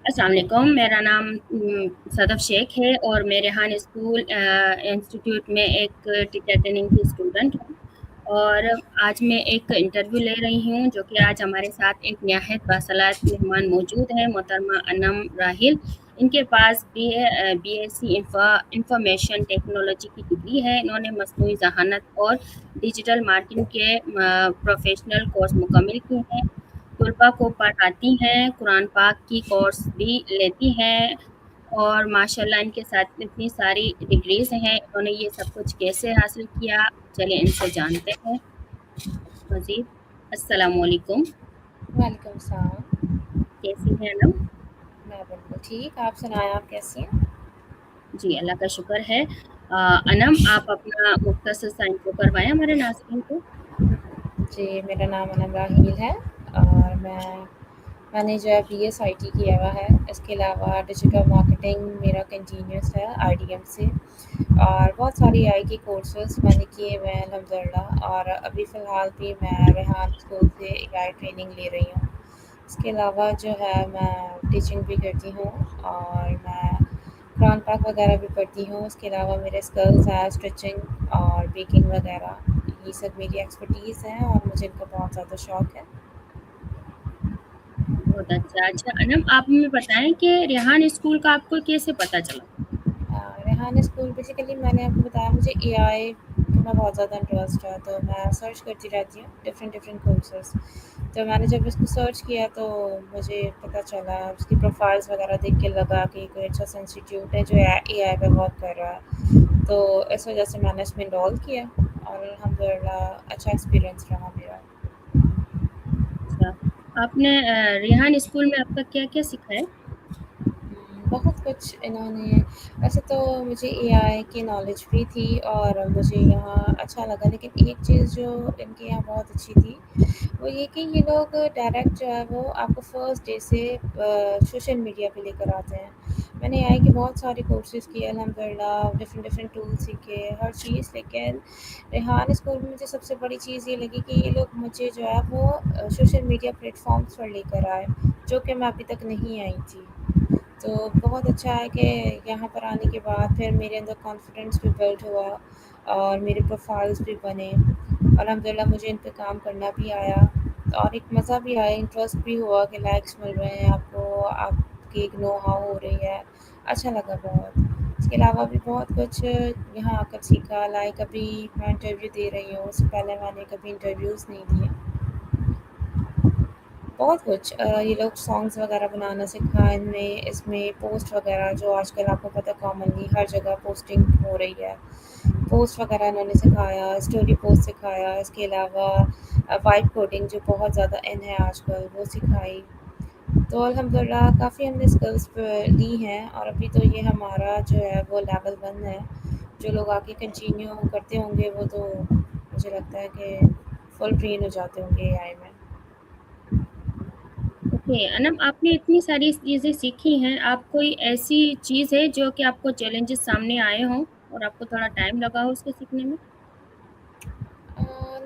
अस्सलाम वालेकुम। मेरा नाम सदफ़ शेख है और मैं रेहान स्कूल इंस्टीट्यूट में एक टीचर ट्रेनिंग की स्टूडेंट हूँ। और आज मैं एक इंटरव्यू ले रही हूँ, जो कि आज हमारे साथ एक निहायत बासलात मेहमान मौजूद है, मोहतरमा अनम राहिल। इनके पास बीएससी इंफॉर्मेशन टेक्नोलॉजी की डिग्री है। इन्होंने मसनूई ज़हानत और डिजिटल मार्केटिंग के प्रोफेशनल कोर्स मुकम्मिल किए हैं। तलबा को पढ़ाती हैं, कुरान पाक की कोर्स भी लेती हैं और माशाल्लाह इनके साथ इतनी सारी डिग्रीज़ हैं। इन्होंने ये सब कुछ कैसे हासिल किया, चलिए इनसे जानते हैं मज़ीद। अस्सलामु अलैकुम, वालेकुम सलाम। कैसी हैं अनम? मैं बिल्कुल ठीक, आप सुनाएँ आप कैसी हैं? जी, अल्लाह का शुक्र है। अनम, आप अपना मुख्तसर सा इंट्रो करवाएँ हमारे नाज़रीन को। जी, मेरा नाम अनम राहील है और मैंने जो है बीएसआईटी किया हुआ है। इसके अलावा डिजिटल मार्केटिंग मेरा कंटिन्यूअस है आईडीएम से और बहुत सारी एआई के कोर्सेज़ मैंने किए हुए हैं अल्हम्दुलिल्लाह। और अभी फ़िलहाल भी मैं रेहान स्कूल से एआई ट्रेनिंग ले रही हूँ। इसके अलावा जो है मैं टीचिंग भी करती हूँ और मैं कुरान पाक वगैरह भी पढ़ती हूँ। इसके अलावा मेरे स्किल्स हैं स्टिचिंग और बेकिंग वगैरह, ये सब मेरी एक्सपर्टीज़ हैं और मुझे इनका बहुत ज़्यादा शौक है। बहुत अच्छा। अच्छा अनम, आप हमें बताएँ कि रेहान स्कूल का आपको कैसे पता चला? रेहान स्कूल बेसिकली मैंने आपको बताया मुझे एआई में बहुत ज़्यादा इंटरेस्ट है, तो मैं सर्च करती रहती हूँ डिफरेंट डिफरेंट कोर्सेज। तो मैंने जब इसको सर्च किया तो मुझे पता चला, उसकी प्रोफाइल्स वगैरह देख के लगा कि कोई अच्छा सा इंस्टीट्यूट है जो एआई पे वर्क कर रहा है। तो इस वजह से मैंने इसमें इनरोल किया और अल्हम्दुलिल्लाह अच्छा एक्सपीरियंस रहा मेरा। अच्छा, आपने रेहान स्कूल में अब तक क्या-क्या सीखा है? बहुत कुछ इन्होंने, वैसे तो मुझे एआई की नॉलेज भी थी और मुझे यहाँ अच्छा लगा, लेकिन एक चीज़ जो इनके यहाँ बहुत अच्छी थी वो ये कि ये लोग डायरेक्ट जो है वो आपको फर्स्ट डे से सोशल मीडिया पे लेकर आते हैं। मैंने एआई के बहुत सारे कोर्सेज़ किए अल्हम्दुलिल्लाह, डिफरेंट डिफरेंट टूल्स सीखे हर चीज़, लेकिन रेहान स्कूल में मुझे सबसे बड़ी चीज़ ये लगी कि ये लोग मुझे जो है वो सोशल मीडिया प्लेटफॉर्म्स पर लेकर आए, जो कि मैं अभी तक नहीं आई थी। तो बहुत अच्छा है कि यहाँ पर आने के बाद फिर मेरे अंदर कॉन्फिडेंस भी बिल्ड हुआ और मेरे प्रोफाइल्स भी बने और अल्हम्दुलिल्लाह मुझे इन पे काम करना भी आया और एक मज़ा भी आया, इंटरेस्ट भी हुआ कि लाइक्स मिल रहे हैं आपको, आपकी एक नो हाउ हो रही है, अच्छा लगा बहुत। इसके अलावा भी बहुत कुछ यहाँ आकर सीखा, लाइक अभी मैं इंटरव्यू दे रही हूँ, उससे पहले मैंने कभी इंटरव्यूज़ नहीं दिए। बहुत कुछ ये लोग सॉन्ग्स वगैरह बनाना सिखाया इनमें, इसमें पोस्ट वगैरह जो आजकल आपको पता है कॉमनली हर जगह पोस्टिंग हो रही है, पोस्ट वगैरह इन्होंने सिखाया, स्टोरी पोस्ट सिखाया। इसके अलावा वाइब कोडिंग जो बहुत ज़्यादा इन है आजकल, वो सिखाई। तो अल्हम्दुलिल्लाह काफ़ी हमने स्किल्स ली हैं और अभी तो ये हमारा जो है वो लेवल 1 है। जो लोग आगे कंटिन्यू करते होंगे वो तो मुझे लगता है कि फुल ट्रेन हो जाते होंगे एआई में। ओके अनम, आपने इतनी सारी चीज़ें सीखी हैं, आप कोई ऐसी चीज़ है जो कि आपको चैलेंजेस सामने आए हों और आपको थोड़ा टाइम लगा हो उसको सीखने में?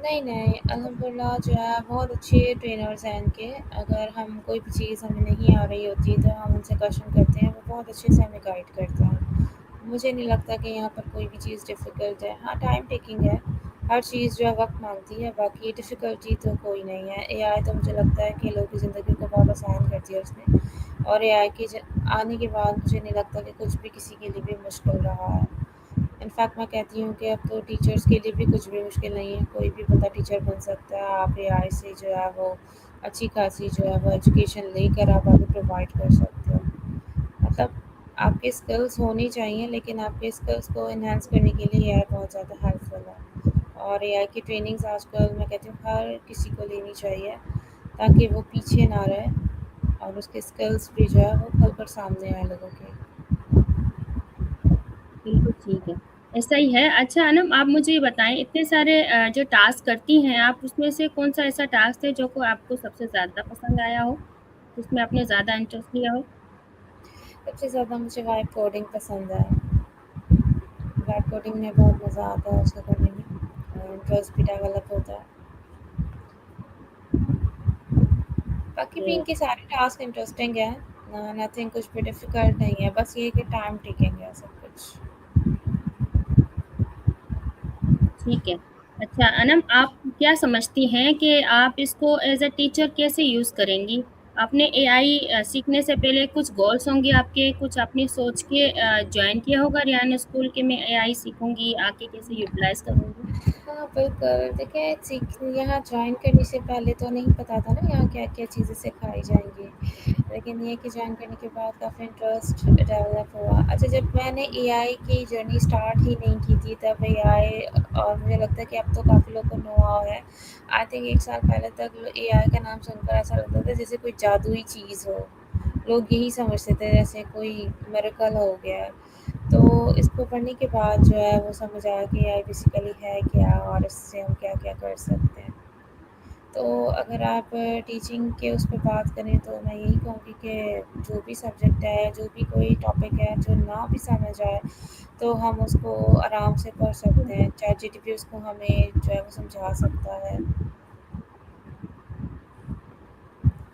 नहीं, नहीं, अल्हम्दुलिल्लाह जो है बहुत अच्छे ट्रेनर्स हैं इनके। अगर हम कोई भी चीज़ हमें नहीं आ रही होती तो हम उनसे क्वेश्चन करते हैं, वो बहुत अच्छे से हमें गाइड करते हैं। मुझे नहीं लगता कि यहाँ पर कोई भी चीज़ डिफ़िकल्ट है। हाँ, टाइम टेकिंग है, हर चीज़ जो है वक़्त माँगती है, बाकी डिफ़िकल्टी तो कोई नहीं है। एआई तो मुझे लगता है कि लोगों की ज़िंदगी को बहुत आसान कर दिया उसने और एआई के आने के बाद मुझे नहीं लगता कि कुछ भी किसी के लिए भी मुश्किल रहा है। इनफैक्ट मैं कहती हूँ कि अब तो टीचर्स के लिए भी कुछ भी मुश्किल नहीं है, कोई भी बंदा टीचर बन सकता है। आप एआई से जो है वो अच्छी खासी जो है वो एजुकेशन लेकर आप आगे प्रोवाइड कर सकते हो। मतलब आपके स्किल्स होनी चाहिए, लेकिन आपके स्किल्स को एनहांस करने के लिए एआई बहुत ज़्यादा हेल्पफुल है और एआई की ट्रेनिंग्स आजकल मैं कहती हूँ हर किसी को लेनी चाहिए, ताकि वो पीछे ना रहे और उसके स्किल्स भी जो है वो खुल कर सामने आए लोगों के। बिल्कुल ठीक है, ऐसा ही है। अच्छा अनम, आप मुझे ये बताएँ, इतने सारे जो टास्क करती हैं आप, उसमें से कौन-सा ऐसा टास्क है जो को आपको सबसे ज़्यादा पसंद आया हो, जिसमें आपने ज़्यादा इंटरेस्ट लिया हो? सबसे ज़्यादा मुझे वाइब कोडिंग पसंद है। वाइब कोडिंग में बहुत मज़ा आता है उसको करने में और इंटरेस्ट भी डेवलप होता है। बाकी भी ये इनके सारे टास्क इंटरेस्टिंग हैं, नथिंग कुछ भी डिफ़िकल्ट नहीं है, बस ये है कि टाइम टेकिंग है सब कुछ। ठीक है। अच्छा अनम, आप क्या समझती हैं कि आप इसको एज़ अ टीचर कैसे यूज़ करेंगी? आपने एआई सीखने से पहले कुछ गोल्स होंगे आपके, कुछ अपनी सोच के जॉइन किया होगा रियान स्कूल के मैं एआई सीखूँगी, आके कैसे यूटिलाइज़ करूँगी? हाँ, बिल्कुल। देखिए सीख यहाँ जॉइन करने से पहले तो नहीं पता था ना यहाँ क्या-क्या चीज़ें सिखाई जाएँगी। लेकिन ये कि जॉइन करने के बाद काफ़ी इंटरेस्ट डेवलप हुआ। अच्छा जब मैंने एआई की जर्नी स्टार्ट ही नहीं की थी तब एआई और मुझे लगता है कि अब तो काफ़ी लोगों को नो-हाउ है। आई थिंक 1 साल पहले तक एआई का नाम सुनकर ऐसा लगता था जैसे कोई जादुई चीज़ हो। लोग यही समझते थे जैसे कोई मिरेकल हो गया है। तो इसको पढ़ने के बाद जो है वो समझ आया कि एआई बेसिकली है क्या और इससे हम क्या-क्या कर सकते हैं। तो अगर आप टीचिंग के उस पे बात करें तो मैं यही कहूँगी कि जो भी सब्जेक्ट है, जो भी कोई टॉपिक है जो ना भी समझ आए, तो हम उसको आराम से पढ़ सकते हैं। चैटजीपीटी उसको हमें जो है वो समझा सकता है।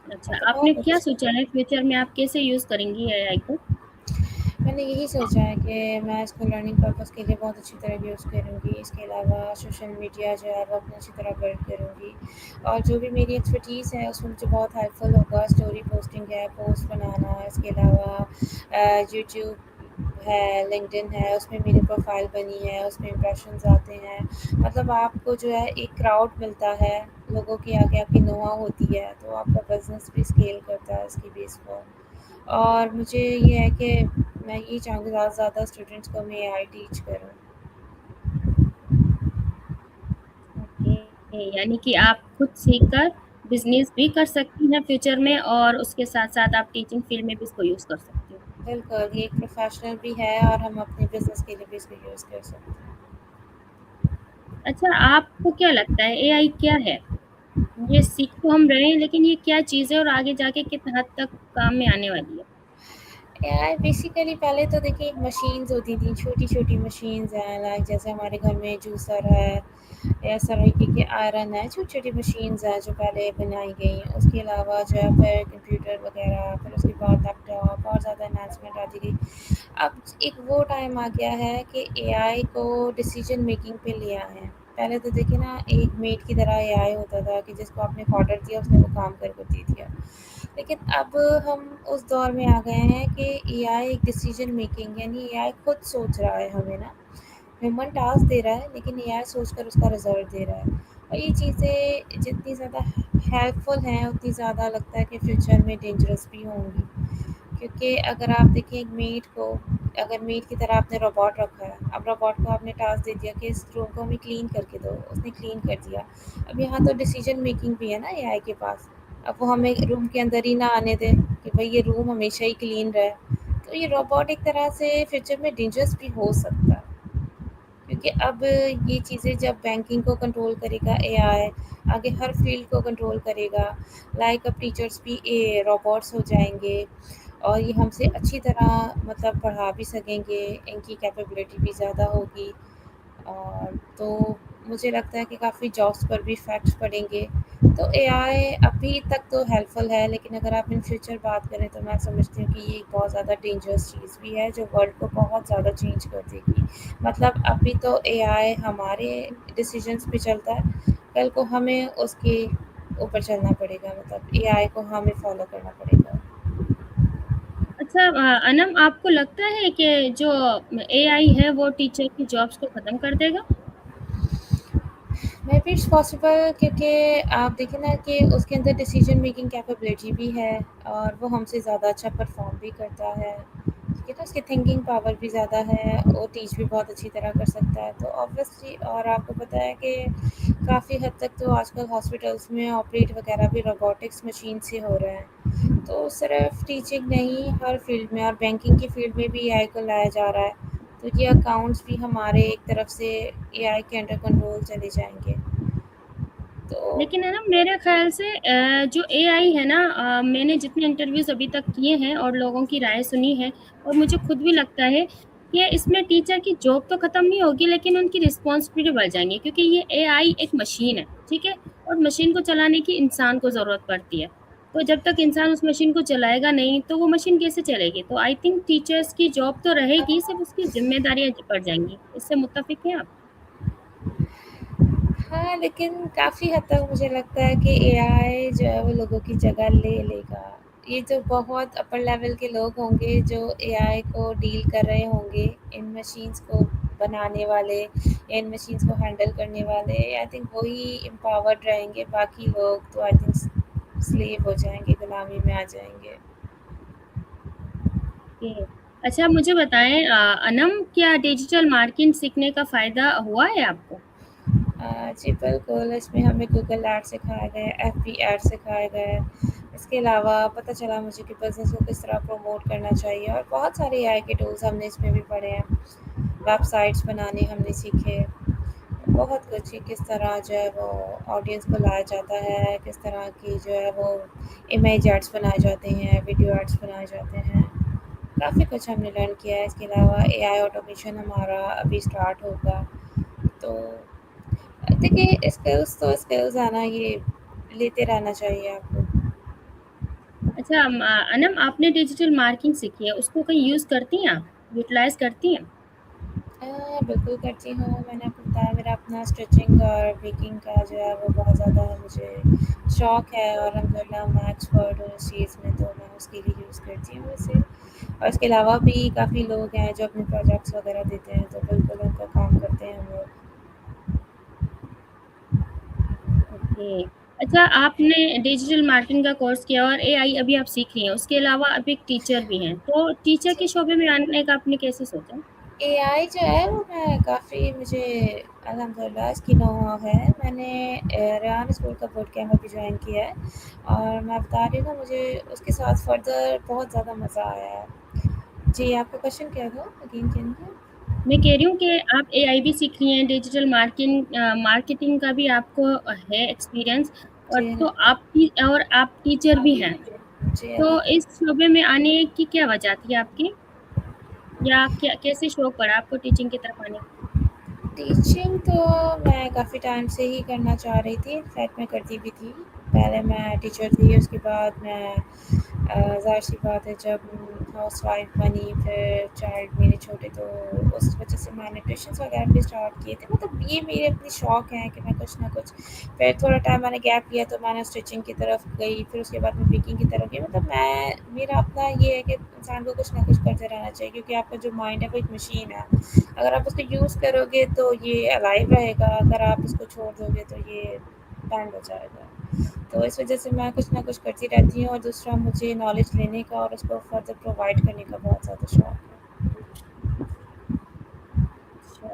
अच्छा, मतलब आपने बहुत क्या अच्छा सोचा है फ्यूचर में आप कैसे यूज़ करेंगी एआई को? मैंने यही सोचा है कि मैं इसको लर्निंग पर्पज़ के लिए बहुत अच्छी तरह यूज़ करूँगी। इसके अलावा सोशल मीडिया जो है वो अपनी अच्छी तरह बिल्ड करूँगी और जो भी मेरी एक्सपर्टीज़ है उसमें मुझे बहुत हेल्पफुल होगा। स्टोरी पोस्टिंग है, पोस्ट बनाना, इसके अलावा यूट्यूब है, लिंक्डइन है, उसमें मेरी प्रोफ़ाइल बनी है, उसमें इम्प्रेशंस आते हैं। मतलब आपको जो है एक क्राउड मिलता है, लोगों के आगे आपकी नो-हाउ होती है, तो आपका बिज़नेस भी स्केल करता है इसकी बेस पर। और मुझे ये है कि मैं यही चाहूँगी ज़्यादा से ज़्यादा स्टूडेंट्स को मैं एआई टीच करूँ। ओके, यानी कि आप खुद सीखकर बिज़नेस भी कर सकती हैं फ्यूचर में और उसके साथ-साथ आप टीचिंग फील्ड में भी इसको यूज़ कर सकती हो। बिल्कुल, ये एक प्रोफ़ेशनल भी है और हम अपने बिज़नेस के लिए भी इसको यूज़ कर सकते हैं। अच्छा, आपको क्या लगता है एआई क्या है? ये सीख तो हम रहे हैं लेकिन ये क्या चीज़ है और आगे जाके किस हद तक काम में आने वाली है? एआई बेसिकली पहले तो देखिए एक मशीन्स होती थी, छोटी-छोटी मशीन्स हैं लाइक जैसे हमारे घर में जूसर है या सराइकी के आयरन है, छोटी-छोटी मशीन्स हैं जो पहले बनाई गई। उसके अलावा जो है फिर कंप्यूटर वगैरह, फिर उसके बाद लैपटॉप और ज़्यादा एनहांसमेंट आती गई। अब एक वो टाइम आ गया है कि एआई को डिसीजन मेकिंग पे ले आए हैं। पहले तो देखिए ना एक मेड की तरह एआई होता था कि जिसको आपने एक ऑर्डर दिया उसने वो काम करके दे दिया। लेकिन अब हम उस दौर में आ गए हैं कि एआई एक डिसीजन मेकिंग यानी एआई खुद सोच रहा है हमें ना ह्यूमन टास्क दे रहा है लेकिन एआई सोचकर उसका रिजल्ट दे रहा है और ये चीज़ें जितनी ज़्यादा हेल्पफुल हैं उतनी ज़्यादा लगता है कि फ्यूचर में डेंजरस भी होंगी क्योंकि अगर आप देखें एक मेड को अगर मेड की तरह आपने रोबोट रखा है अब रोबोट को आपने टास्क दे दिया कि इस रूम को हमें क्लीन करके दो उसने क्लीन कर दिया अब यहाँ तो डिसीजन मेकिंग भी है ना एआई के पास अब वो हमें रूम के अंदर ही ना आने दें कि भाई ये रूम हमेशा ही क्लीन रहे तो ये रोबोट एक तरह से फ्यूचर में डेंजरस भी हो सकता है क्योंकि अब ये चीज़ें जब बैंकिंग को कंट्रोल करेगा एआई आगे हर फील्ड को कंट्रोल करेगा लाइक अब टीचर्स भी रोबोट्स हो जाएंगे और ये हमसे अच्छी तरह मतलब पढ़ा भी सकेंगे इनकी कैपेबिलिटी भी ज़्यादा होगी और तो मुझे लगता है कि काफ़ी जॉब्स पर भी इफ़ेक्ट्स पड़ेंगे। तो एआई अभी तक तो हेल्पफुल है लेकिन अगर आप इन फ्यूचर बात करें तो मैं समझती हूँ कि ये एक बहुत ज़्यादा डेंजरस चीज़ भी है जो वर्ल्ड को बहुत ज़्यादा चेंज कर देगी। मतलब अभी तो एआई हमारे डिसीजंस पे चलता है, कल को हमें उसके ऊपर चलना पड़ेगा मतलब एआई को हमें फ़ॉलो करना पड़ेगा। अच्छा अनम, आपको लगता है कि जो एआई है वो टीचर की जॉब्स को खत्म कर देगा? मे बी इट्स पॉसिबल क्योंकि आप देखें ना कि उसके अंदर डिसीजन मेकिंग कैपेबिलिटी भी है और वो हमसे ज़्यादा अच्छा परफॉर्म भी करता है ठीक है ना उसकी थिंकिंग पावर भी ज़्यादा है वो टीच भी बहुत अच्छी तरह कर सकता है तो ऑब्वियसली और आपको पता है कि काफ़ी हद तक तो आजकल हॉस्पिटल्स में ऑपरेट वगैरह भी रोबोटिक्स मशीन से हो रहा है तो सिर्फ टीचिंग नहीं हर फील्ड में और बैंकिंग की फील्ड में भी एआई को लाया जा रहा है तो ये अकाउंट्स भी हमारे एक तरफ से एआई के अंडर कंट्रोल चले जाएँगे। तो लेकिन है ना मेरे ख्याल से जो एआई है ना, मैंने जितने इंटरव्यूज अभी तक किए हैं और लोगों की राय सुनी है और मुझे खुद भी लगता है कि इसमें टीचर की जॉब तो खत्म नहीं होगी लेकिन उनकी रिस्पॉन्सिबिलिटी बढ़ जाएंगी क्योंकि ये एआई एक मशीन है, ठीक है, और मशीन को चलाने की इंसान को जरूरत पड़ती है। तो जब तक इंसान उस मशीन को चलाएगा नहीं, तो वो मशीन कैसे चलेगी? तो आई थिंक टीचर्स की जॉब तो रहेगी, सिर्फ़ उसकी ज़िम्मेदारियाँ बढ़ जाएँगी। इससे मुत्तफ़िक हैं आप? हाँ, लेकिन काफ़ी हद तक मुझे लगता है कि एआई जो है वो लोगों की जगह ले लेगा। ये जो बहुत अपर लेवल के लोग होंगे जो एआई को डील कर रहे होंगे, इन मशीन्स को बनाने वाले या इन मशीन्स को हैंडल करने वाले, आई थिंक वही एम्पावर्ड रहेंगे, बाकी लोग तो आई थिंक स्लेव हो जाएँगे, गुलामी में आ जाएँगे। ओके। अच्छा मुझे बताएँ अनम क्या डिजिटल मार्केटिंग सीखने का फ़ायदा हुआ है आपको? जी बिल्कुल, इसमें हमें गूगल एड्स सिखाए गए, एफबी एड्स सिखाए गए। इसके अलावा पता चला मुझे कि बिज़नेस को किस तरह प्रमोट करना चाहिए और बहुत सारे एआई के टूल्स हमने इसमें भी पढ़े हैं। वेबसाइट्स बनाने हमने सीखे, बहुत कुछ कि किस तरह जो है वो ऑडियंस को लाया जाता है, किस तरह की जो है वो इमेज एड्स बनाए जाते हैं, वीडियो एड्स बनाए जाते हैं। काफ़ी कुछ हमने लर्न किया है। इसके अलावा एआई ऑटोमेशन हमारा अभी स्टार्ट होगा। तो देखिए स्किल्स तो स्किल्स आना ये लेते रहना चाहिए आपको। अच्छा अनम आपने डिजिटल मार्केटिंग सीखी है, उसको कहीं यूज़ करती हैं आप? यूटिलाइज़ करती हैं? बिल्कुल करती हूँ। मैंने आपको बताया मेरा अपना स्टिचिंग और बेकिंग का जो है वो बहुत ज़्यादा मुझे शौक है और अल्हम्दुलिल्लाह मैं एक्सपर्ट हूँ इस चीज़ में, तो मैं उसके लिए यूज़ करती हूँ इसे। और इसके अलावा भी काफ़ी लोग हैं जो अपने प्रोजेक्ट्स वगैरह देते हैं, तो बिल्कुल उनका काम करते हैं हम लोग। ओके। अच्छा आपने डिजिटल मार्केटिंग का कोर्स किया और एआई अभी आप सीख रही हैं, उसके अलावा आप एक टीचर भी हैं, तो टीचर जी। के शोबे में आने का आपने कैसे सोचा? एआई जो है वो मैं काफ़ी मुझे अल्हम्दुलिल्लाह इसकी नौह है। मैंने रेहान स्कूल का बूट कैंप अभी जॉइन किया है और मैं बता रही हूँ ना मुझे उसके साथ फ़र्दर बहुत ज़्यादा मज़ा आया है। जी, आपका क्वेश्चन क्या था? अगेन कैन यू मैं कह रही हूँ कि आप एआई भी सीख रही हैं, डिजिटल मार्केटिंग का भी आपको है एक्सपीरियंस और जी तो हाँ। आप टीचर भी हैं। जी तो हाँ। इस शोबे में आने की क्या वजह थी आपकी? या क्या कैसे शौक पड़ा आपको टीचिंग की तरफ आने का? टीचिंग तो मैं काफ़ी टाइम से ही करना चाह रही थी, इनफैक्ट मैं करती भी थी। पहले मैं टीचर थी, उसके बाद मैं ज़ाहिर-सी बात है जब हाउसवाइफ़ बनी फिर चाइल्ड मेरे छोटे तो उस वजह से मैंने ट्यूशन्स वगैरह भी स्टार्ट किए थे। मतलब ये मेरे अपने शौक हैं कि मैं कुछ ना कुछ फिर थोड़ा टाइम मैंने गैप लिया तो मैंने स्टिचिंग की तरफ गई, फिर उसके बाद मैं बेकिंग की तरफ गई। मतलब मैं मेरा अपना ये है कि इंसान को कुछ ना कुछ करते रहना चाहिए क्योंकि आपका जो माइंड है वो एक मशीन है। अगर आप उसको यूज़ करोगे तो ये अलाइव रहेगा, अगर आप इसको छोड़ दोगे तो ये बैंड हो जाएगा। तो इस वज़ह से मैं कुछ ना कुछ करती रहती हूँ और दूसरा मुझे नॉलेज लेने का और उसको फर्दर प्रोवाइड करने का बहुत ज़्यादा शौक है। अच्छा,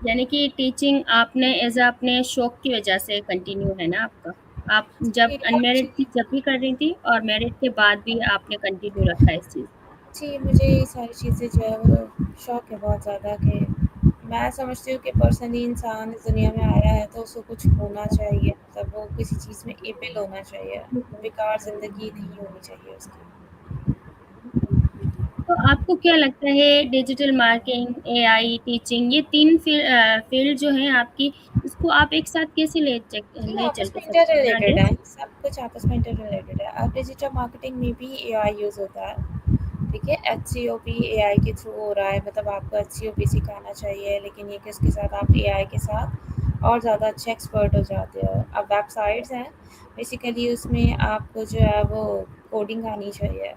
यानी कि टीचिंग आपने एज़ अ अपने शौक की वजह से कंटिन्यू है ना आपका? आप जब जी, अनमैरिड थी जब भी कर रही थी और मैरिड के बाद भी आपने कंटिन्यू रखा है इस चीज़ को। जी, मुझे ये सारी चीज़ें जो है वो शौक है बहुत ज़्यादा कि मैं समझती हूँ कि पर्सनली इंसान इस दुनिया में आया है तो उसको कुछ होना चाहिए, मतलब वो किसी चीज़ में एबल होना चाहिए, बेकार ज़िंदगी नहीं होनी चाहिए उसकी। तो आपको क्या लगता है डिजिटल मार्केटिंग, एआई, टीचिंग ये 3 फ़ील्ड जो हैं आपकी, इसको आप एक साथ कैसे ये ले चल आपस के में सकते इंटर हैं आगे? रिलेटेड है, सब कुछ आपस में इंटर रिलेटेड है। अब डिजिटल मार्केटिंग में भी एआई यूज़ होता है, ठीक है? एचसीओ भी एआई के थ्रू हो रहा है, मतलब आपको एचसीओ बेसिक आना चाहिए, लेकिन ये कि इसके साथ आप एआई के साथ और ज़्यादा अच्छे एक्सपर्ट हो जाते हो। अब वेबसाइट्स हैं, बेसिकली उसमें आपको जो है वो कोडिंग आनी चाहिए,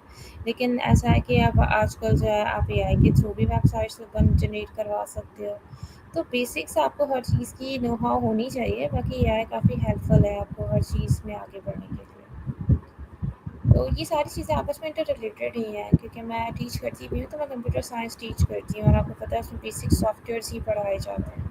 लेकिन ऐसा है कि अब आजकल जो है आप एआई के थ्रू भी वेबसाइट्स बन जनरेट करवा सकते हो। तो बेसिक्स आपको हर चीज़ की नो हाउ होनी चाहिए, बाकी एआई काफ़ी हेल्पफुल है आपको हर चीज़ में आगे बढ़ने के लिए। तो ये सारी चीज़ें आपस में इंटर रिलेटेड ही हैं क्योंकि मैं टीच करती भी हूँ, तो मैं कंप्यूटर साइंस टीच करती हूँ और आपको पता है उसमें बेसिक सॉफ्टवेयर्स ही पढ़ाए जाते हैं।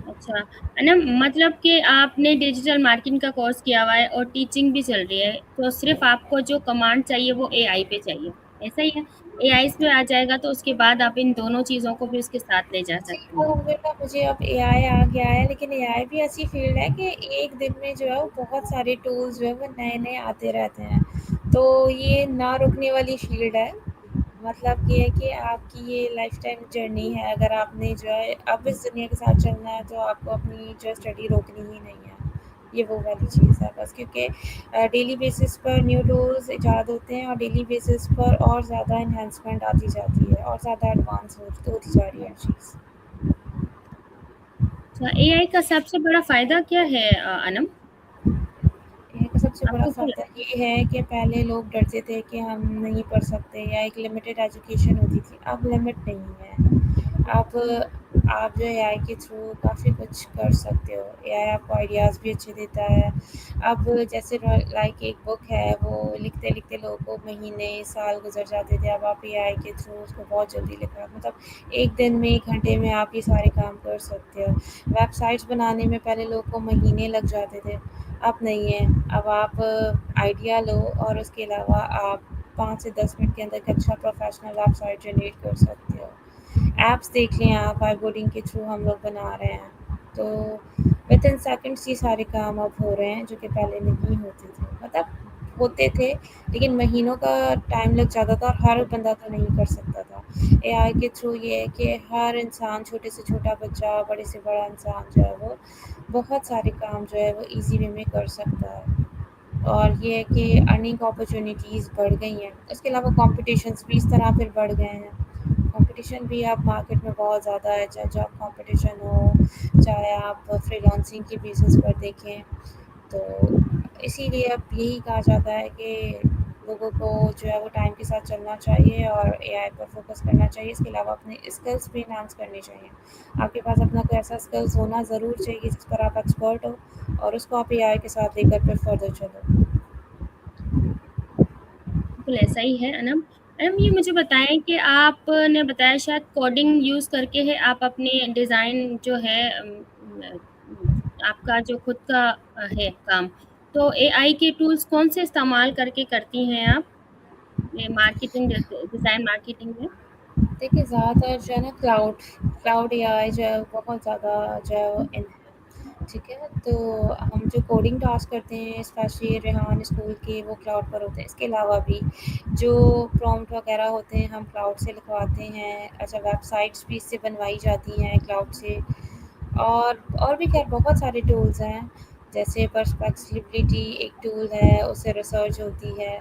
अच्छा, है ना मतलब कि आपने डिजिटल मार्केटिंग का कोर्स किया हुआ है और टीचिंग भी चल रही है, तो सिर्फ़ आपको जो कमांड चाहिए वो एआई पे चाहिए, ऐसा ही है? एआई पे आ जाएगा तो उसके बाद आप इन दोनों चीज़ों को भी उसके साथ ले जा जी, सकती हैं। अल्हम्दुलिल्लाह मुझे अब एआई आ गया है, लेकिन एआई भी ऐसी फ़ील्ड है कि एक दिन में जो है वो बहुत सारे टूल्स जो है वो नए-नए आते रहते हैं। तो ये ना रुकने वाली फ़ील्ड है। मतलब ये है कि आपकी ये लाइफ़ टाइम जर्नी है, अगर आपने जो है अब इस दुनिया के साथ चलना है तो आपको अपनी जो स्टडी रोकनी ही नहीं है। ये वो वाली चीज़ है बस, क्योंकि डेली बेसिस पर न्यू टूल्स इजाद होते हैं और डेली बेसिस पर और ज़्यादा एनहांसमेंट आती जाती है और ज़्यादा एडवांस होती जा रही है हर चीज़। अच्छा, एआई का सबसे बड़ा फ़ायदा क्या है अनम? एआई का सबसे बड़ा आपको क्या फ़ायदा लगता है? ये है कि पहले लोग डरते थे कि हम नहीं पढ़ सकते या एक लिमिटेड एजुकेशन होती थी, अब लिमिट नहीं है। आप जो है एआई के थ्रू काफ़ी कुछ कर सकते हो। एआई आपको आइडियाज़ भी अच्छे देता है। अब जैसे लाइक एक बुक है, वो लिखते-लिखते लोगों को महीने, साल गुज़र जाते थे, अब आप एआई के थ्रू उसको बहुत जल्दी लिखा मतलब 1 दिन में, 1 घंटे में आप ये सारे काम कर सकते हो। वेबसाइट्स बनाने में पहले लोगों को महीने लग जाते थे, अब नहीं है। अब आप आइडिया लो और उसके अलावा आप 5 से 10 मिनट के अंदर एक अच्छा प्रोफ़ेशनल वेबसाइट जनरेट कर सकते हो। ऐप्स देख लें आप, आइबोडिंग के थ्रू हम लोग बना रहे हैं, तो विदिन सेकंड्स ये सारे काम अब हो रहे हैं जो कि पहले नहीं होते थे। मतलब होते थे लेकिन महीनों का टाइम लग जाता था और हर बंदा तो नहीं कर सकता था। एआई के थ्रू ये है कि हर इंसान, छोटे से छोटा बच्चा, बड़े से बड़ा इंसान जो है वो बहुत सारे काम जो है वो ईज़ी वे में कर सकता है। और ये है कि अर्निंग अपॉर्च्युनिटीज़ बढ़ गई हैं। उसके अलावा कॉम्पिटिशन्स भी इस तरह फिर बढ़ गए हैं। कंपटीशन भी अब मार्केट में बहुत ज़्यादा है, चाहे जॉब कंपटीशन हो, चाहे आप फ्रीलांसिंग के बेसिस पर देखें। तो इसीलिए अब यही कहा जाता है कि लोगों को जो है वो टाइम के साथ चलना चाहिए और एआई पर फ़ोकस करना चाहिए। इसके अलावा अपने स्किल्स भी एनहांस करनी चाहिए। आपके पास अपना कोई ऐसा स्किल्स होना ज़रूर चाहिए जिस पर आप एक्सपर्ट हो और उसको आप एआई के साथ लेकर फिर फर्दर चलो। बिल्कुल ऐसा ही है अनम। अनम, ये मुझे बताएँ कि आपने बताया शायद कोडिंग यूज़ करके है आप अपने डिज़ाइन जो है आपका जो खुद का है काम, तो एआई के टूल्स कौन से इस्तेमाल करके करती हैं आप? ये मार्केटिंग डिज़ाइन मार्केटिंग में? देखिए, ज़्यादातर जो है ना क्लाउड एआई जो है बहुत ज़्यादा जो है वो इन है, ठीक है? तो हम जो कोडिंग टास्क करते हैं स्पेशली रेहान स्कूल के, वो क्लाउड पर होते हैं। इसके अलावा भी जो प्रॉम्प्ट वगैरह होते हैं हम क्लाउड से लिखवाते हैं। अच्छा, वेबसाइट्स भी इससे बनवाई जाती हैं क्लाउड से। और भी ख़ैर बहुत सारे टूल्स हैं, जैसे परप्लेक्सिबिलिटी एक टूल है, उससे रिसर्च होती है।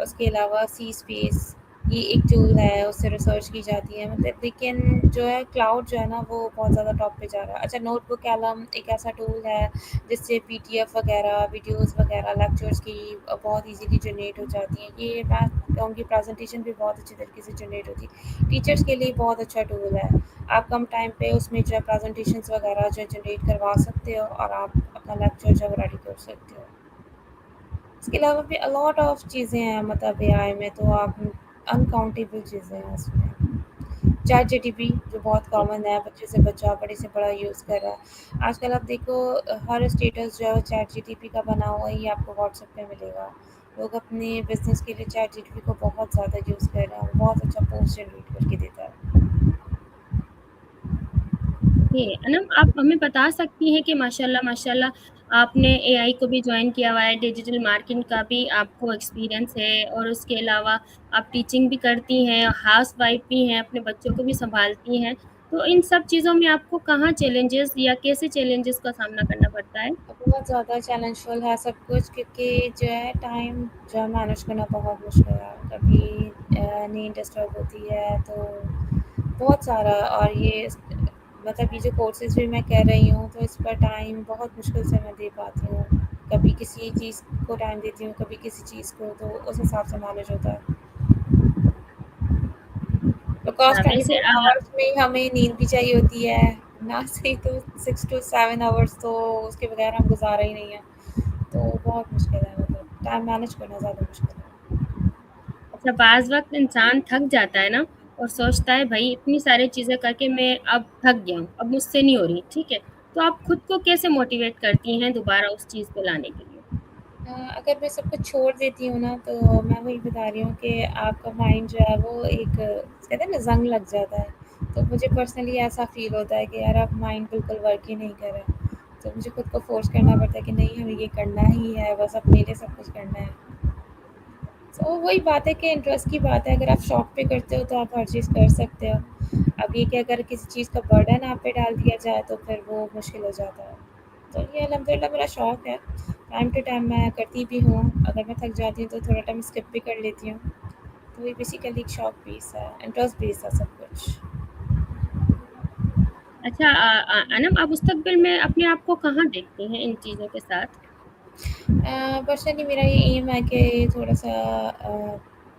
उसके अलावा सी स्पेस ये एक टूल है, उससे रिसर्च की जाती है। मतलब लेकिन जो है क्लाउड जो है ना वो बहुत ज़्यादा टॉप पे जा रहा है। अच्छा, नोटबुक एलम एक ऐसा टूल है जिससे पीडीएफ वगैरह, वीडियोज़ वगैरह, लेक्चर्स की बहुत ईज़िली जनरेट हो जाती हैं। ये मैं कहूँगी प्रेज़ेंटेशन भी बहुत अच्छे तरीके से जनरेट होती है। टीचर्स के लिए बहुत अच्छा टूल है। आप कम टाइम पे उसमें जो है प्रेज़ेंटेशंस वगैरह जो है जनरेट करवा सकते हो और आप अपना लेक्चर जो है वो रेडी कर सकते हो। इसके अलावा भी अ लॉट ऑफ चीज़ें हैं मतलब एआई में, तो आप अनकाउंटेबल चीज़ें हैं उसमें। चैटजीटीपी जो बहुत कॉमन है, बच्चे से बच्चा, बड़े से बड़ा यूज़ कर रहा है। आजकल आप देखो हर स्टेटस जो है वो चैटजीटीपी का बना हुआ ही आपको व्हाट्सएप पे मिलेगा। लोग अपने बिज़नेस के लिए चैटजीटीपी को बहुत ज़्यादा यूज़ कर रहे हैं, वो बहुत अच्छा पोस्ट जनरेट करके देता है। ओके, अनम आप हमें बता सकती हैं कि माशाल्लाह माशाल्लाह आपने एआई को भी जॉइन किया हुआ है, डिजिटल मार्केटिंग का भी आपको एक्सपीरियंस है और उसके अलावा आप टीचिंग भी करती हैं, हाउसवाइफ भी हैं, अपने बच्चों को भी सँभालती हैं। तो इन सब चीज़ों में आपको कहाँ चैलेंजेस या कैसे चैलेंजेस का सामना करना पड़ता है? बहुत ज़्यादा चैलेंजफुल है सब कुछ, क्योंकि जो है टाइम जो है मैनेज करना बहुत मुश्किल है। कभी नींद डिस्टर्ब होती है, तो बहुत सारा। और ये मतलब ये जो कोर्सेज़ भी मैं कर रही हूँ तो इस पर टाइम बहुत मुश्किल से मैं दे पाती हूँ। कभी किसी चीज़ को टाइम देती हूँ, कभी किसी चीज़ को, तो उस हिसाब से मैनेज होता है। बिकॉज़ वैसे 24 आवर्स में हमें नींद भी चाहिए होती है, ना सही तो 6 टू 7 आवर्स, तो उसके बगैर हम गुज़ारा ही नहीं है। तो बहुत मुश्किल है, मतलब टाइम मैनेज करना ज़्यादा मुश्किल है। अच्छा, बाज़ वक़्त इंसान थक जाता है ना और सोचता है भई इतनी सारी चीज़ें करके मैं अब थक गया हूँ, अब मुझसे नहीं हो रही, ठीक है? तो आप खुद को कैसे मोटिवेट करती हैं दोबारा उस चीज़ पे लाने के लिए? अगर मैं सब कुछ छोड़ देती हूँ ना, तो मैं वही बता रही हूँ कि आपका माइंड जो है वो एक कहते हैं ना ज़ंग लग जाता है। तो मुझे पर्सनली ऐसा फ़ील होता है कि यार अब माइंड बिल्कुल वर्क ही नहीं कर रहा है। तो मुझे खुद को फ़ोर्स करना पड़ता है कि नहीं, हमें ये करना ही है, बस अपने लिए सब कुछ करना है। तो वही बात है कि इंटरेस्ट की बात है, अगर आप शौक पे करते हो तो आप हर चीज़ कर सकते हो। अब ये कि अगर किसी चीज़ का बर्डन आप पे डाल दिया जाए तो फिर वो मुश्किल हो जाता है। تو یہ الحمدللہ میرا شوق ہے، ٹائم ٹو ٹائم میں کرتی بھی ہوں، اگر میں تھک جاتی ہوں تو تھوڑا ٹائم اسکپ بھی کر لیتی ہوں، تو یہ بیسیکلی ایک شوق بیس ہے، انٹرسٹ بیس ہے سب کچھ۔ اچھا انم، آپ مستقبل میں اپنے آپ کو کہاں دیکھتے ہیں ان چیزوں کے ساتھ؟ پرسنلی میرا یہ ایم ہے کہ تھوڑا سا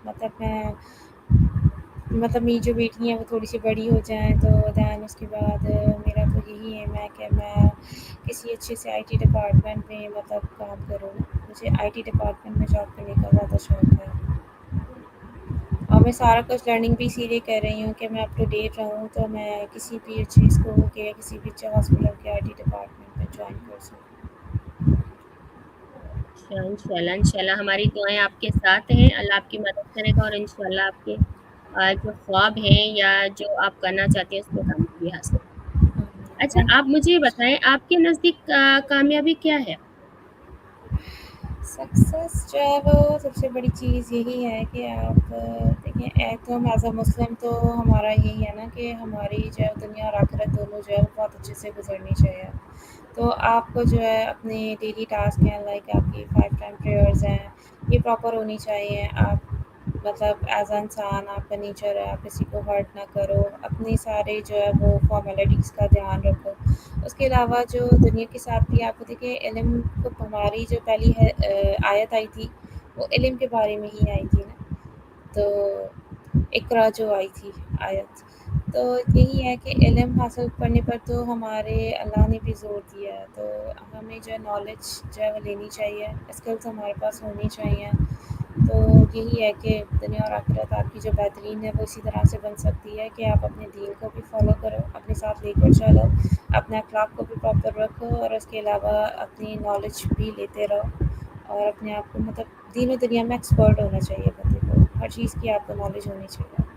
مطلب میں مطلب میری جو بیٹی ہیں وہ تھوڑی سی بڑی ہو جائیں، تو دین اس کے بعد میرا تو یہی ایم ہے کہ میں کسی اچھے سے آئی ٹی ڈپارٹمنٹ میں مطلب کام کروں، مجھے آئی ٹی ڈپارٹمنٹ میں جاب کرنے کا زیادہ شوق ہے، اور میں سارا کچھ لرننگ بھی اسی لیے کر رہی ہوں کہ میں اپ ٹو ڈیٹ رہوں، تو میں کسی بھی اچھے اسکول کے کسی بھی اچھے ہاسپٹل کے آئی ٹی ڈپارٹمنٹ میں جوائن کر سکوں۔ اچھا، انشاءاللہ ہماری دعائیں آپ کے ساتھ ہیں، اللہ آپ کی مدد کرے گا، اور انشاءاللہ آپ کے جو خواب ہیں یا جو آپ کرنا چاہتے ہیں اس میں کامیابی حاصل ہوگی۔ اچھا، تھینک آپ مجھے یہ بتائیں آپ کے نزدیک کامیابی کیا ہے؟ سکسیس جو ہے وہ سب سے بڑی چیز یہی ہے کہ آپ دیکھیں، ایک تو ہم ایز اے مسلم تو ہمارا یہی ہے نا کہ ہماری جو ہے دنیا اور آخرت دونوں جو ہے وہ بہت اچھے سے گزرنی چاہیے، تو آپ کو جو ہے اپنے ڈیلی ٹاسک ہیں، لائک آپ کی 5 ٹائم پریئرز ہیں، یہ پراپر ہونی چاہیے، آپ مطلب ایز اے انسان آپ کا نیچر ہے آپ کسی کو ہرٹ نہ کرو، اپنی سارے جو ہے وہ فارمیلٹیز کا دھیان رکھو۔ اس کے علاوہ جو دنیا کے ساتھ بھی آپ کو دیکھیں، علم کو ہماری جو پہلی آیت آئی تھی وہ علم کے بارے میں ہی آئی تھی نا، تو اقرا جو آئی تھی آیت، تو یہی ہے کہ علم حاصل کرنے پر تو ہمارے اللہ نے بھی زور دیا ہے، تو ہمیں جو ہے نالج جو ہے وہ لینی چاہیے، اسکلس ہمارے پاس ہونی چاہیے، تو یہی ہے کہ دنیا اور آخرت آپ کی جو بہترین ہے وہ اسی طرح سے بن سکتی ہے کہ آپ اپنے دین کو بھی فالو کرو، اپنے ساتھ لے کر چلو، اپنے اخلاق کو بھی پراپر رکھو، اور اس کے علاوہ اپنی نالج بھی لیتے رہو، اور اپنے آپ کو مطلب دین و دنیا میں ایکسپرٹ ہونا چاہیے، بندے کو ہر چیز کی آپ کو نالج ہونی چاہیے۔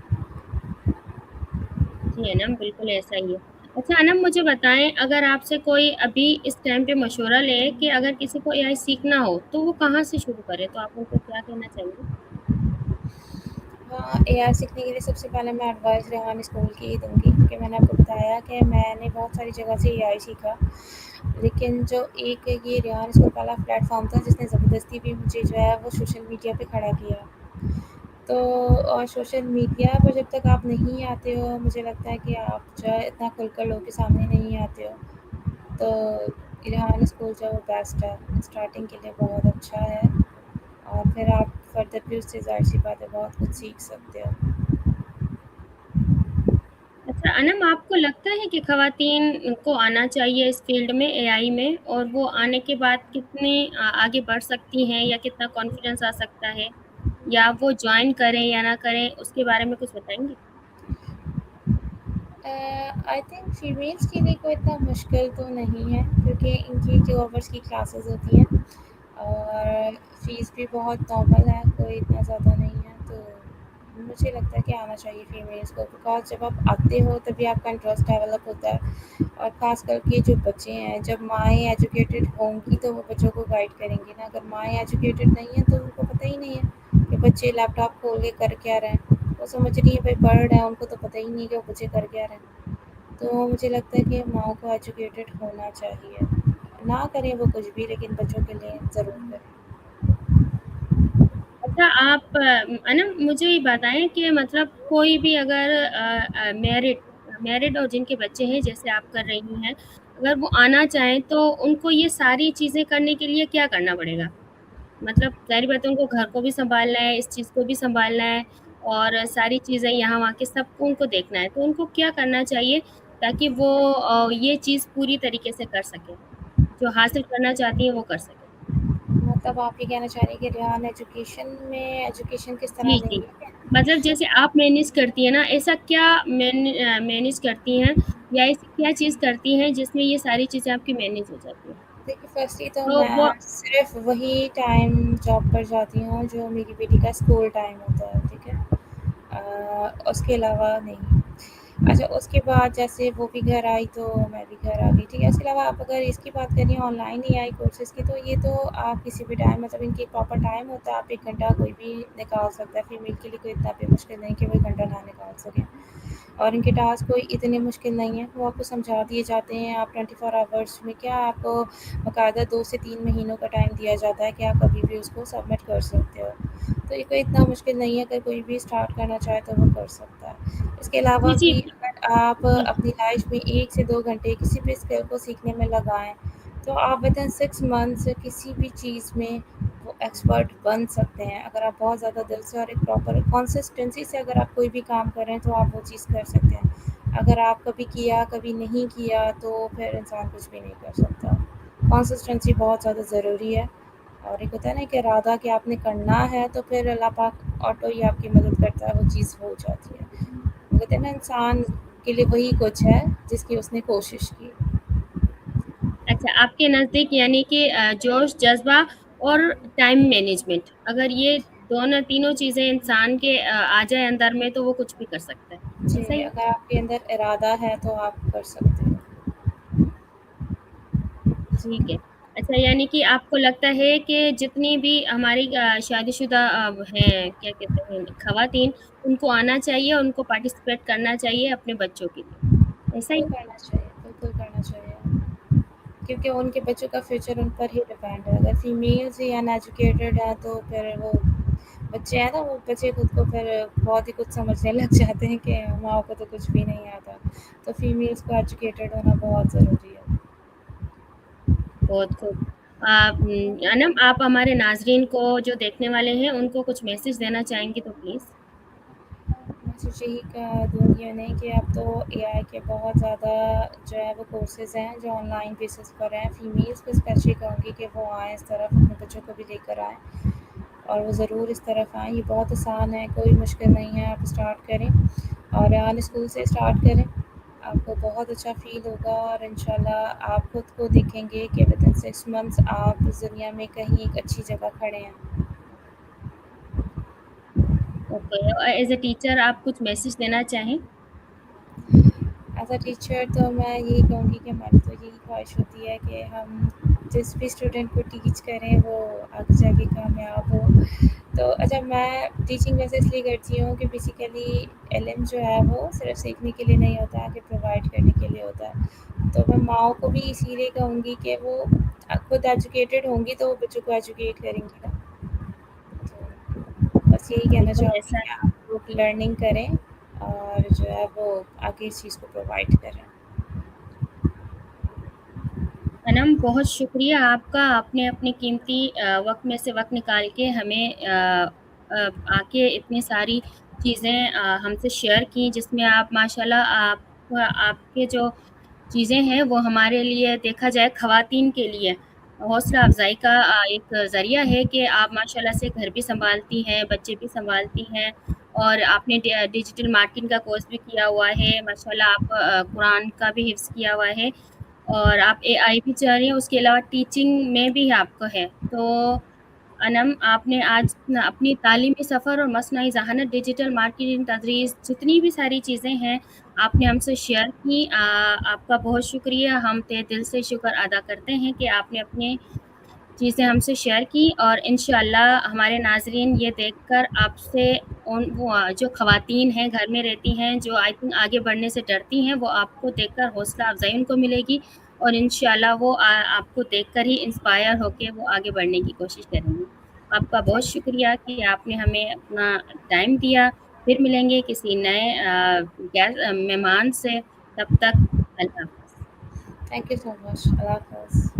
جی انم، بالکل ایسا ہی ہے۔ اچھا انم، مجھے بتائیں اگر آپ سے کوئی ابھی اس ٹائم پہ مشورہ لے کہ اگر کسی کو اے آئی سیکھنا ہو تو وہ کہاں سے شروع کرے، تو آپ ان کو کیا کہنا چاہیں گے؟ ہاں، اے آئی سیکھنے کے لیے سب سے پہلے میں ایڈوائس ریحان اسکول کی ہی دوں گی، کہ میں نے آپ کو بتایا کہ میں نے بہت ساری جگہ سے اے آئی سیکھا، لیکن جو ایک یہ ریحان اسکول والا پلیٹ فارم تھا جس نے زبردستی بھی مجھے جو ہے وہ سوشل میڈیا پہ کھڑا کیا، تو اور سوشل میڈیا پر جب تک آپ نہیں آتے ہو، مجھے لگتا ہے کہ آپ جو ہے اتنا کھل کر لوگوں کے سامنے نہیں آتے ہو، تو ریحان اسکول جو ہے وہ بیسٹ ہے، اسٹارٹنگ کے لیے بہت اچھا ہے، اور پھر آپ فردر بھی اس سے ظاہر سی بات ہے بہت کچھ سیکھ سکتے ہو۔ اچھا انم، آپ کو لگتا ہے کہ خواتین کو آنا چاہیے اس فیلڈ میں اے آئی میں، اور وہ آنے کے بعد کتنے آگے بڑھ سکتی ہیں یا کتنا کانفیڈنس آ سکتا ہے، یا وہ جوائن کریں یا نہ کریں، اس کے بارے میں کچھ بتائیں گے؟ آئی تھنک فیمیلس کے لیے کوئی اتنا مشکل تو نہیں ہے، کیونکہ ان کی 2 آورس کی کلاسز ہوتی ہیں، اور فیس بھی بہت نارمل ہے، کوئی اتنا زیادہ نہیں ہے، تو مجھے لگتا ہے کہ آنا چاہیے فیمیلس کو، بیکاز جب آپ آتے ہو تبھی آپ کا انٹرسٹ ڈیولپ ہوتا ہے، اور خاص کر کے جو بچے ہیں، جب مائیں ایجوکیٹڈ ہوں گی تو وہ بچوں کو گائڈ کریں گی نا، اگر مائیں ایجوکیٹڈ نہیں ہیں تو ان کو پتہ ہی نہیں ہے کہ بچے لیپ ٹاپ کھول کے کر کیا رہے ہیں، وہ سمجھ رہی ہیں بھائی پڑھ رہے ہیں، ان کو تو پتہ ہی نہیں کہ وہ بچے کر کیا رہے ہیں، تو مجھے لگتا ہے کہ ماؤں کو ایجوکیٹڈ ہونا چاہیے، نہ کریں وہ کچھ بھی لیکن بچوں کے لیے ضرور کریں۔ اچھا آپ انم مجھے یہ بتائیں کہ مطلب کوئی بھی اگر میرڈ اور جن کے بچے ہیں جیسے آپ کر رہی ہیں، اگر وہ آنا چاہیں تو ان کو یہ ساری چیزیں کرنے کے لیے کیا کرنا پڑے گا؟ مطلب ظاہر بات ہے ان کو گھر کو بھی سنبھالنا ہے، اس چیز کو بھی سنبھالنا ہے، اور ساری چیزیں یہاں وہاں کے سب کو ان کو دیکھنا ہے، تو ان کو کیا کرنا چاہیے تاکہ وہ یہ چیز پوری طریقے سے کر سکیں، جو حاصل کرنا چاہتی ہیں وہ کر سکیں؟ مطلب آپ یہ کہنا چاہ رہی ہیں کہ ریحان ایجوکیشن میں ایجوکیشن کس طرح جی دیں جی، گے؟ مطلب جیسے آپ مینیج کرتی ہیں نا، ایسا کیا مینیج کرتی ہیں، یا ایسی کیا چیز کرتی ہیں جس میں یہ ساری چیزیں آپ کی مینیج ہو جاتی ہیں؟ دیکھیے فرسٹلی تو تو میں وہ صرف وہی ٹائم جاب پر جاتی ہوں جو میری بیٹی کا اسکول ٹائم ہوتا ہے، ٹھیک ہے، اس کے علاوہ نہیں۔ اچھا، اس کے بعد جیسے وہ بھی گھر آئی تو میں بھی گھر آ گئی، ٹھیک ہے، اس کے علاوہ آپ اگر اس کی بات کریں on line a I courses کی، تو یہ تو آپ کسی بھی ٹائم مطلب ان کی پراپر ٹائم ہوتا ہے، آپ 1 گھنٹہ کوئی بھی نکال سکتا ہے، فیمیل کے لیے کوئی اتنا بھی مشکل نہیں کہ وہ 1 گھنٹہ نہ نکال سکیں، اور ان کے ٹاسک کوئی اتنے مشکل نہیں ہیں، وہ آپ کو سمجھا دیے جاتے ہیں۔ آپ 24 آورس میں کیا آپ کو باقاعدہ 2 سے 3 مہینوں کا ٹائم دیا جاتا ہے کہ آپ کبھی بھی اس کو سبمٹ کر سکتے ہو، تو یہ کوئی اتنا مشکل نہیں ہے، اگر کوئی بھی اسٹارٹ کرنا چاہے تو وہ کر سکتا ہے۔ اس کے علاوہ جی، جی، بھی اگر آپ جی، اپنی لائف میں 1 سے 2 گھنٹے کسی بھی اسکل کو سیکھنے میں لگائیں تو آپ ودن 6 منتھس کسی بھی چیز میں وہ ایکسپرٹ بن سکتے ہیں۔ اگر آپ بہت زیادہ دل سے اور ایک پراپر کنسسٹنسی سے اگر آپ کوئی بھی کام کریں تو آپ وہ چیز کر سکتے ہیں۔ اگر آپ کبھی کیا کبھی نہیں کیا تو پھر انسان کچھ بھی نہیں کر سکتا۔ کنسسٹنسی بہت زیادہ ضروری ہے، اور ایک ہوتا ہے نا کہ ارادہ کہ آپ نے کرنا ہے تو پھر اللہ پاک آٹو ہی آپ کی مدد کرتا ہے، وہ چیز ہو جاتی ہے۔ وہ کہتے ہیں نا انسان کے لیے وہی کچھ ہے جس کی اس نے کوشش کی۔ اچھا، آپ کے نزدیک یعنی کہ جوش، جذبہ اور ٹائم مینجمنٹ، اگر یہ تینوں چیزیں انسان کے آ جائے اندر میں تو وہ کچھ بھی کر سکتا ہے، جی، ایسا ہی؟ اگر آپ کے اندر ارادہ ہے تو آپ کر سکتے ہیں۔ ٹھیک ہے۔ اچھا، یعنی کہ آپ کو لگتا ہے کہ جتنی بھی ہماری شادی شدہ ہیں، کیا کہتے ہیں، خواتین، ان کو آنا چاہیے، ان کو پارٹیسپیٹ کرنا چاہیے اپنے بچوں کے لیے، ایسا ہی؟ بالکل کرنا چاہیے، بالکل کرنا چاہیے، کیونکہ ان کے بچوں کا فیوچر ان پر ہی ڈیپینڈ ہے۔ اگر فیمیلز ہی ان ایجوکیٹڈ ہیں تو پھر وہ بچے ہیں نا، وہ بچے خود کو پھر بہت ہی کچھ سمجھنے لگ جاتے ہیں کہ ماں کو تو کچھ بھی نہیں آتا، تو فیمیلز کو ایجوکیٹڈ ہونا بہت ضروری ہے۔ بہت خوب۔ انم، آپ ہمارے ناظرین کو، جو دیکھنے والے ہیں، ان کو کچھ میسج دینا چاہیں گی تو پلیز۔ میں سوچ یہی دوں گی انہیں کہ اب تو اے آئی کے بہت زیادہ جو ہے وہ کورسز ہیں جو آن لائن بیسس پر ہیں۔ فیمیلس کو اسپیشلی کہوں گی کہ وہ آئیں اس طرف، اپنے بچوں کو بھی لے کر آئیں اور وہ ضرور اس طرف آئیں۔ یہ بہت آسان ہے، کوئی مشکل نہیں ہے، آپ اسٹارٹ کریں اور آن اسکول سے اسٹارٹ کریں، آپ کو بہت اچھا فیل ہوگا اور انشاءاللہ آپ خود کو دیکھیں گے کہ ودن 6 منتھس آپ اس دنیا میں کہیں ایک اچھی جگہ کھڑے ہیں۔ اوکے، ایز اے ٹیچر آپ کچھ میسج دینا چاہیں؟ ایز اے ٹیچر تو میں یہی کہوں گی کہ ہماری تو یہی خواہش ہوتی ہے کہ ہم جس بھی اسٹوڈنٹ کو ٹیچ کریں وہ آگے جا کے کامیاب ہو۔ تو اچھا، میں ٹیچنگ ویسے اس لیے کرتی ہوں کہ بیسیکلی علم جو ہے وہ صرف سیکھنے کے لیے نہیں ہوتا، آگے پرووائڈ کرنے کے لیے ہوتا ہے۔ تو میں ماؤں کو بھی اسی لیے کہوں گی کہ وہ خود ایجوکیٹڈ ہوں گی تو وہ بچوں کو ایجوکیٹ کریں گی نا۔ تو بس یہی کہنا بالکل چاہوں گی ایسا کہ ہے۔ آپ لوگ لرننگ کریں اور جو ہے وہ آگے اس چیز کو پرووائڈ کریں۔ انم، بہت شکریہ آپ کا، آپ نے اپنے قیمتی وقت میں سے وقت نکال کے ہمیں آ کے اتنی ساری چیزیں ہم سے شیئر کی، جس میں آپ ماشاءاللہ آپ کے جو چیزیں ہیں وہ ہمارے لیے، دیکھا جائے خواتین کے لیے حوصلہ افزائی کا ایک ذریعہ ہے کہ آپ ماشاءاللہ سے گھر بھی سنبھالتی ہیں، بچے بھی سنبھالتی ہیں، اور آپ نے ڈیجیٹل مارکیٹنگ کا کورس بھی کیا ہوا ہے، ماشاءاللہ آپ قرآن کا بھی حفظ کیا ہوا ہے، اور آپ اے آئی بھی چاہ رہی ہیں، اس کے علاوہ ٹیچنگ میں بھی آپ کو ہے۔ تو انم، آپ نے آج اپنی تعلیمی سفر اور مصنوعی ذہانت، ڈیجیٹل مارکیٹنگ، تدریس، جتنی بھی ساری چیزیں ہیں آپ نے ہم سے شیئر کی، آپ کا بہت شکریہ۔ ہم تہ دل سے شکر ادا کرتے ہیں کہ آپ نے اپنے چیزیں ہم سے شیئر کی، اور انشاءاللہ ہمارے ناظرین یہ دیکھ کر آپ سے، وہ جو خواتین ہیں گھر میں رہتی ہیں جو آئی تھنک آگے بڑھنے سے ڈرتی ہیں، وہ آپ کو دیکھ کر حوصلہ افزائی ان کو ملے گی، اور انشاءاللہ وہ آپ کو دیکھ کر ہی انسپائر ہو کے وہ آگے بڑھنے کی کوشش کریں گی۔ آپ کا بہت تھینک یو، شکریہ کہ آپ نے ہمیں اپنا ٹائم دیا۔ پھر ملیں گے کسی نئے مہمان سے، تب تک اللہ حافظ۔ تھینک یو سو مچ، اللہ حافظ۔